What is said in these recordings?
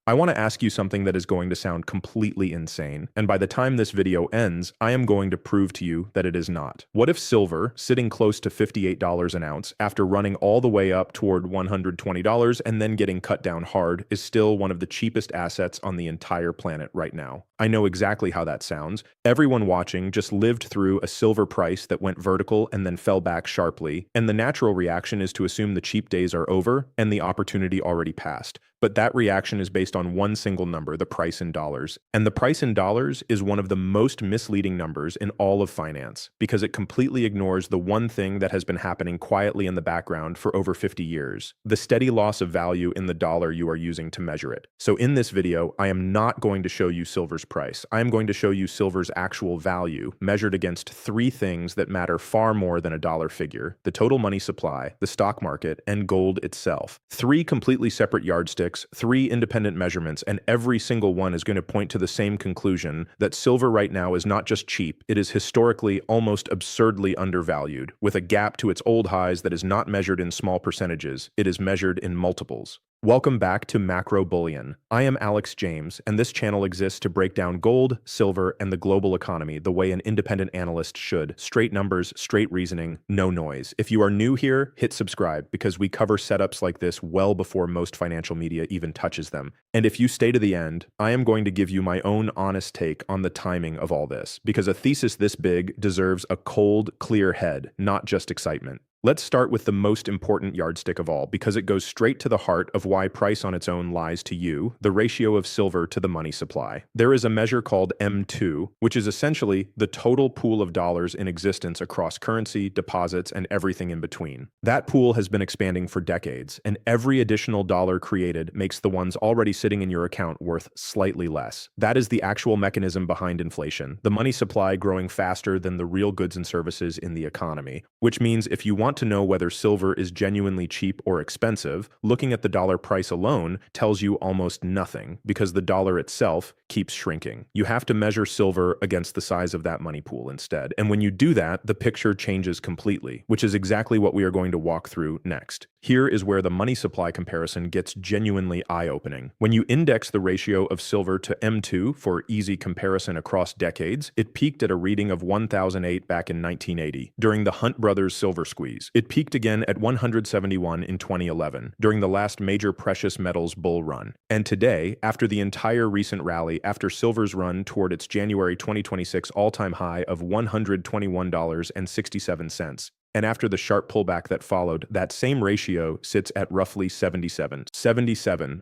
I want to ask you something that is going to sound completely insane, and by the time this video ends, I am going to prove to you that it is not. What if silver, sitting close to $58 an ounce, after running all the way up toward $120 and then getting cut down hard, is still one of the cheapest assets on the entire planet right now? I know exactly how that sounds. Everyone watching just lived through a silver price that went vertical and then fell back sharply, and the natural reaction is to assume the cheap days are over and the opportunity already passed. But that reaction is based on one single number, the price in dollars. And the price in dollars is one of the most misleading numbers in all of finance because it completely ignores the one thing that has been happening quietly in the background for over 50 years, the steady loss of value in the dollar you are using to measure it. So in this video, I am not going to show you silver's price. I am going to show you silver's actual value measured against three things that matter far more than a dollar figure: the total money supply, the stock market, and gold itself. Three completely separate yardsticks, three independent measurements, and every single one is going to point to the same conclusion that silver right now is not just cheap, it is historically almost absurdly undervalued, with a gap to its old highs that is not measured in small percentages, it is measured in multiples. Welcome back to Macro Bullion. I am Alex James, and this channel exists to break down gold, silver, and the global economy the way an independent analyst should. Straight numbers, straight reasoning, no noise. If you are new here, hit subscribe because we cover setups like this well before most financial media even touches them. And if you stay to the end, I am going to give you my own honest take on the timing of all this, because a thesis this big deserves a cold, clear head, not just excitement. Let's start with the most important yardstick of all, because it goes straight to the heart of why price on its own lies to you, the ratio of silver to the money supply. There is a measure called M2, which is essentially the total pool of dollars in existence across currency, deposits, and everything in between. That pool has been expanding for decades, and every additional dollar created makes the ones already sitting in your account worth slightly less. That is the actual mechanism behind inflation, the money supply growing faster than the real goods and services in the economy, which means if you want to know whether silver is genuinely cheap or expensive, looking at the dollar price alone tells you almost nothing because the dollar itself keeps shrinking. You have to measure silver against the size of that money pool instead. And when you do that, the picture changes completely, which is exactly what we are going to walk through next. Here is where the money supply comparison gets genuinely eye-opening. When you index the ratio of silver to M2 for easy comparison across decades, it peaked at a reading of 1008 back in 1980 during the Hunt Brothers silver squeeze. It peaked again at 171 in 2011 during the last major precious metals bull run. And today, after the entire recent rally, after silver's run toward its January 2026 all-time high of $121.67, and after the sharp pullback that followed, that same ratio sits at roughly 77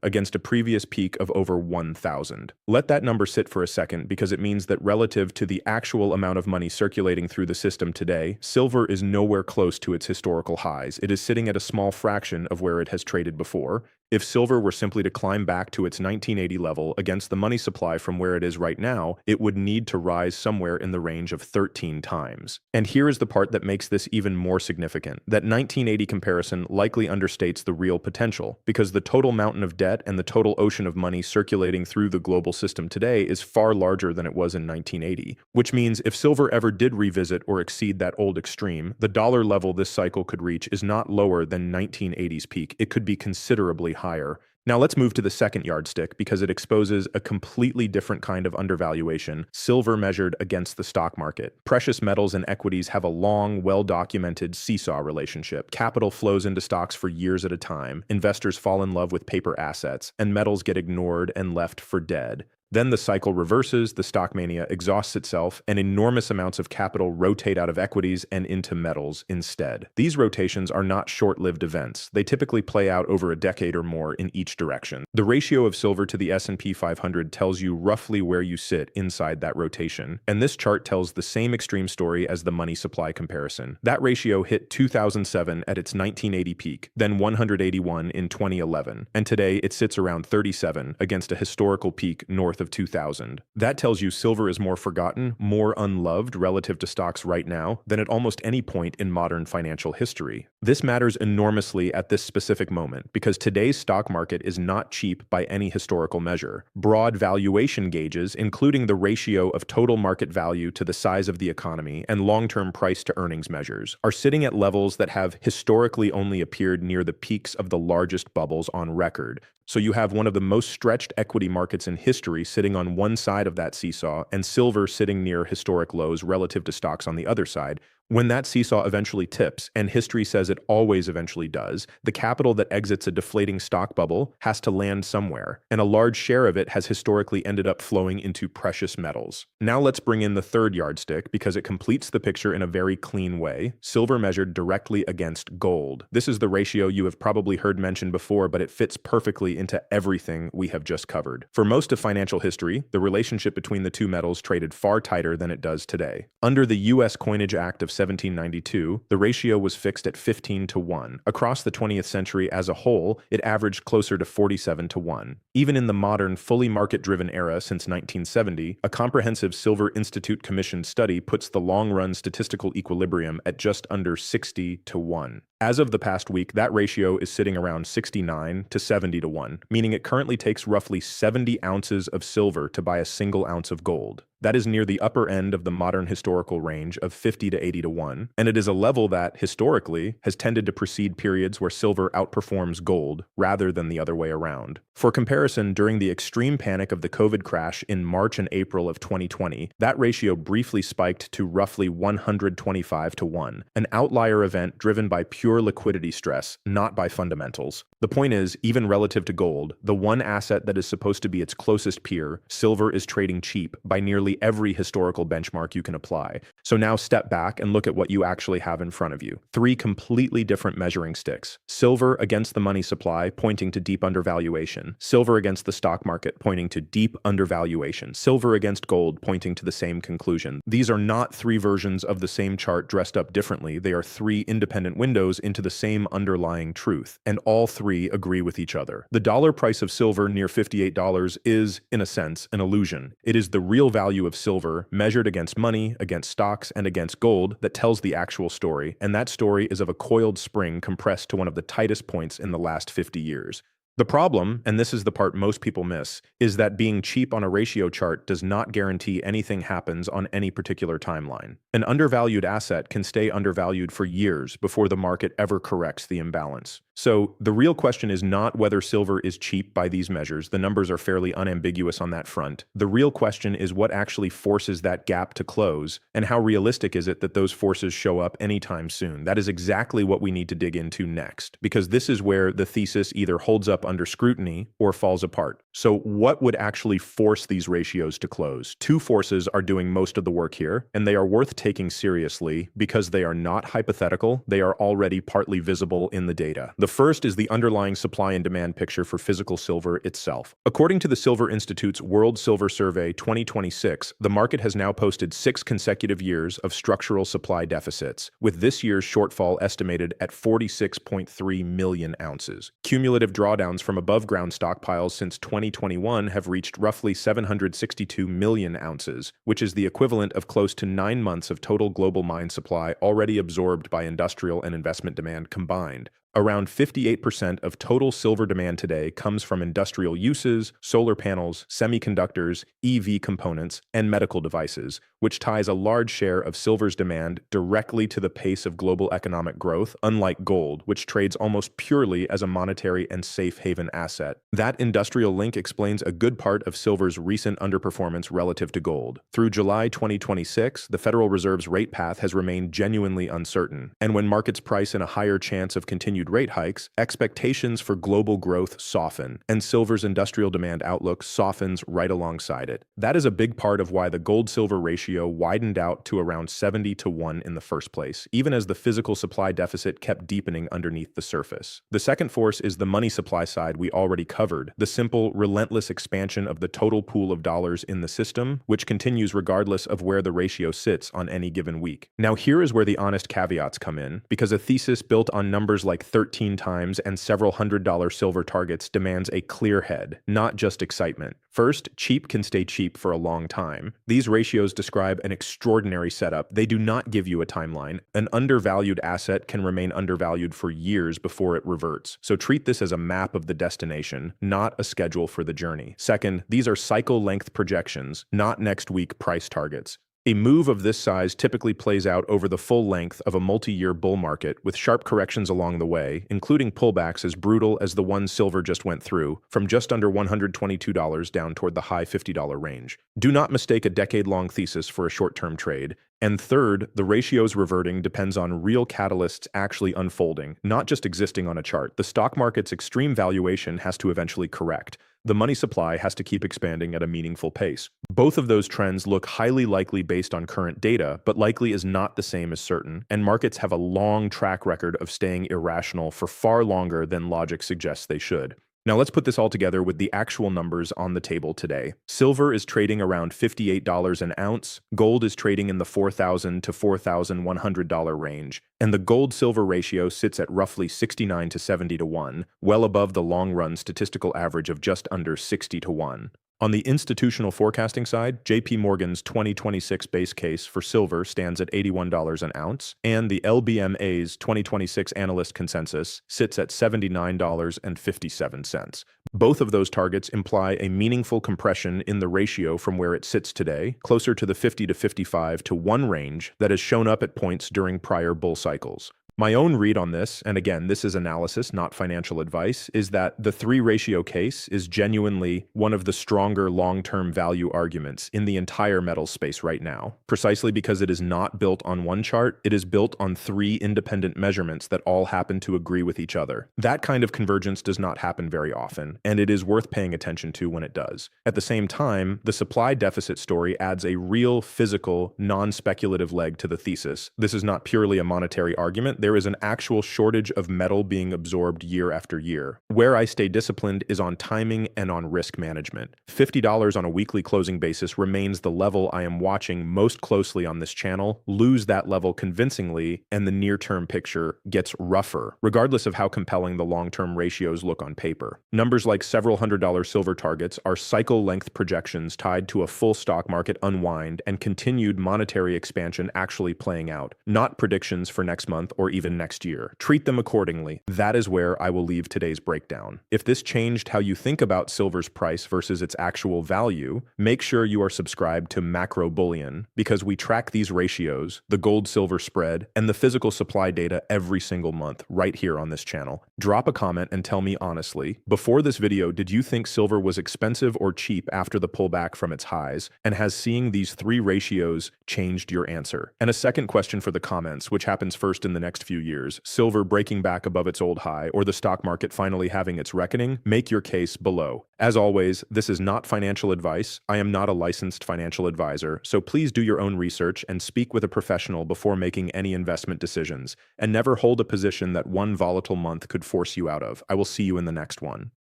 against a previous peak of over 1,000. Let that number sit for a second because it means that relative to the actual amount of money circulating through the system today, silver is nowhere close to its historical highs. It is sitting at a small fraction of where it has traded before. If silver were simply to climb back to its 1980 level against the money supply from where it is right now, it would need to rise somewhere in the range of 13 times. And here is the part that makes this even more significant. That 1980 comparison likely understates the real potential, because the total mountain of debt and the total ocean of money circulating through the global system today is far larger than it was in 1980, which means if silver ever did revisit or exceed that old extreme, the dollar level this cycle could reach is not lower than 1980's peak. It could be considerably higher. Now let's move to the second yardstick because it exposes a completely different kind of undervaluation, silver measured against the stock market. Precious metals and equities have a long, well-documented seesaw relationship. Capital flows into stocks for years at a time, investors fall in love with paper assets, and metals get ignored and left for dead. Then the cycle reverses, the stock mania exhausts itself, and enormous amounts of capital rotate out of equities and into metals instead. These rotations are not short-lived events. They typically play out over a decade or more in each direction. The ratio of silver to the S&P 500 tells you roughly where you sit inside that rotation, and this chart tells the same extreme story as the money supply comparison. That ratio hit 2007 at its 1980 peak, then 181 in 2011, and today it sits around 37 against a historical peak north of 2000. That tells you silver is more forgotten, more unloved relative to stocks right now than at almost any point in modern financial history. This matters enormously at this specific moment because today's stock market is not cheap by any historical measure. Broad valuation gauges, including the ratio of total market value to the size of the economy and long-term price to earnings measures, are sitting at levels that have historically only appeared near the peaks of the largest bubbles on record. So you have one of the most stretched equity markets in history sitting on one side of that seesaw and silver sitting near historic lows relative to stocks on the other side. When that seesaw eventually tips, and history says it always eventually does, the capital that exits a deflating stock bubble has to land somewhere, and a large share of it has historically ended up flowing into precious metals. Now let's bring in the third yardstick because it completes the picture in a very clean way: silver measured directly against gold. This is the ratio you have probably heard mentioned before, but it fits perfectly into everything we have just covered. For most of financial history, the relationship between the two metals traded far tighter than it does today. Under the U.S. Coinage Act of 1792, the ratio was fixed at 15 to 1. Across the 20th century as a whole, it averaged closer to 47 to 1. Even in the modern, fully market-driven era since 1970, a comprehensive Silver Institute commissioned study puts the long-run statistical equilibrium at just under 60 to 1. As of the past week, that ratio is sitting around 69 to 70 to 1, meaning it currently takes roughly 70 ounces of silver to buy a single ounce of gold. That is near the upper end of the modern historical range of 50 to 80 to 1, and it is a level that, historically, has tended to precede periods where silver outperforms gold rather than the other way around. For comparison, during the extreme panic of the COVID crash in March and April of 2020, that ratio briefly spiked to roughly 125 to 1, an outlier event driven by pure liquidity stress, not by fundamentals. The point is, even relative to gold, the one asset that is supposed to be its closest peer, silver is trading cheap by nearly every historical benchmark you can apply. So now step back and look at what you actually have in front of you. Three completely different measuring sticks. Silver against the money supply, pointing to deep undervaluation. Silver against the stock market, pointing to deep undervaluation. Silver against gold, pointing to the same conclusion. These are not three versions of the same chart dressed up differently. They are three independent windows into the same underlying truth, and all three agree with each other. The dollar price of silver near $58 is, in a sense, an illusion. It is the real value of silver measured against money, against stocks, and against gold that tells the actual story, and that story is of a coiled spring compressed to one of the tightest points in the last 50 years. The problem, and this is the part most people miss, is that being cheap on a ratio chart does not guarantee anything happens on any particular timeline. An undervalued asset can stay undervalued for years before the market ever corrects the imbalance. So the real question is not whether silver is cheap by these measures. The numbers are fairly unambiguous on that front. The real question is what actually forces that gap to close, and how realistic is it that those forces show up anytime soon? That is exactly what we need to dig into next, because this is where the thesis either holds up under scrutiny or falls apart. So what would actually force these ratios to close? Two forces are doing most of the work here, and they are worth taking seriously because they are not hypothetical. They are already partly visible in the data. The first is the underlying supply and demand picture for physical silver itself. According to the Silver Institute's World Silver Survey 2026, the market has now posted 6 consecutive years of structural supply deficits, with this year's shortfall estimated at 46.3 million ounces. Cumulative drawdowns from above-ground stockpiles since 2021 have reached roughly 762 million ounces, which is the equivalent of close to 9 months of total global mine supply already absorbed by industrial and investment demand combined. Around 58% of total silver demand today comes from industrial uses, solar panels, semiconductors, EV components, and medical devices, which ties a large share of silver's demand directly to the pace of global economic growth, unlike gold, which trades almost purely as a monetary and safe haven asset. That industrial link explains a good part of silver's recent underperformance relative to gold. Through July 2026, the Federal Reserve's rate path has remained genuinely uncertain, and when markets price in a higher chance of continued rate hikes, expectations for global growth soften, and silver's industrial demand outlook softens right alongside it. That is a big part of why the gold-silver ratio widened out to around 70 to 1 in the first place, even as the physical supply deficit kept deepening underneath the surface. The second force is the money supply side we already covered, the simple, relentless expansion of the total pool of dollars in the system, which continues regardless of where the ratio sits on any given week. Now here is where the honest caveats come in, because a thesis built on numbers like 13 times and several $100 silver targets demands a clear head, not just excitement. First, cheap can stay cheap for a long time. These ratios describe an extraordinary setup. They do not give you a timeline. An undervalued asset can remain undervalued for years before it reverts. So treat this as a map of the destination, not a schedule for the journey. Second, these are cycle length projections, not next week price targets. A move of this size typically plays out over the full length of a multi-year bull market, with sharp corrections along the way, including pullbacks as brutal as the one silver just went through, from just under $122 down toward the high $50 range. Do not mistake a decade-long thesis for a short-term trade. And third, the ratio's reverting depends on real catalysts actually unfolding, not just existing on a chart. The stock market's extreme valuation has to eventually correct. The money supply has to keep expanding at a meaningful pace. Both of those trends look highly likely based on current data, but likely is not the same as certain, and markets have a long track record of staying irrational for far longer than logic suggests they should. Now let's put this all together with the actual numbers on the table today. Silver is trading around $58 an ounce, gold is trading in the $4,000 to $4,100 range, and the gold-silver ratio sits at roughly 69 to 70 to 1, well above the long-run statistical average of just under 60 to 1. On the institutional forecasting side, JP Morgan's 2026 base case for silver stands at $81 an ounce, and the LBMA's 2026 analyst consensus sits at $79.57. Both of those targets imply a meaningful compression in the ratio from where it sits today, closer to the 50 to 55 to 1 range that has shown up at points during prior bull cycles. My own read on this, and again, this is analysis, not financial advice, is that the 3-ratio case is genuinely one of the stronger long-term value arguments in the entire metals space right now. Precisely because it is not built on one chart, it is built on 3 independent measurements that all happen to agree with each other. That kind of convergence does not happen very often, and it is worth paying attention to when it does. At the same time, the supply deficit story adds a real physical, non-speculative leg to the thesis. This is not purely a monetary argument. There is an actual shortage of metal being absorbed year after year. Where I stay disciplined is on timing and on risk management. $50 on a weekly closing basis remains the level I am watching most closely on this channel. Lose that level convincingly, and the near-term picture gets rougher, regardless of how compelling the long-term ratios look on paper. Numbers like several $100 silver targets are cycle-length projections tied to a full stock market unwind and continued monetary expansion actually playing out, not predictions for next month or even next year. Treat them accordingly. That is where I will leave today's breakdown. If this changed how you think about silver's price versus its actual value, make sure you are subscribed to Macro Bullion, because we track these ratios, the gold-silver spread, and the physical supply data every single month right here on this channel. Drop a comment and tell me honestly, before this video, did you think silver was expensive or cheap after the pullback from its highs? And has seeing these 3 ratios changed your answer? And a second question for the comments, which happens first in the next few years, silver breaking back above its old high, or the stock market finally having its reckoning? Make your case below. As always, this is not financial advice. I am not a licensed financial advisor, so please do your own research and speak with a professional before making any investment decisions, and never hold a position that one volatile month could force you out of. I will see you in the next one.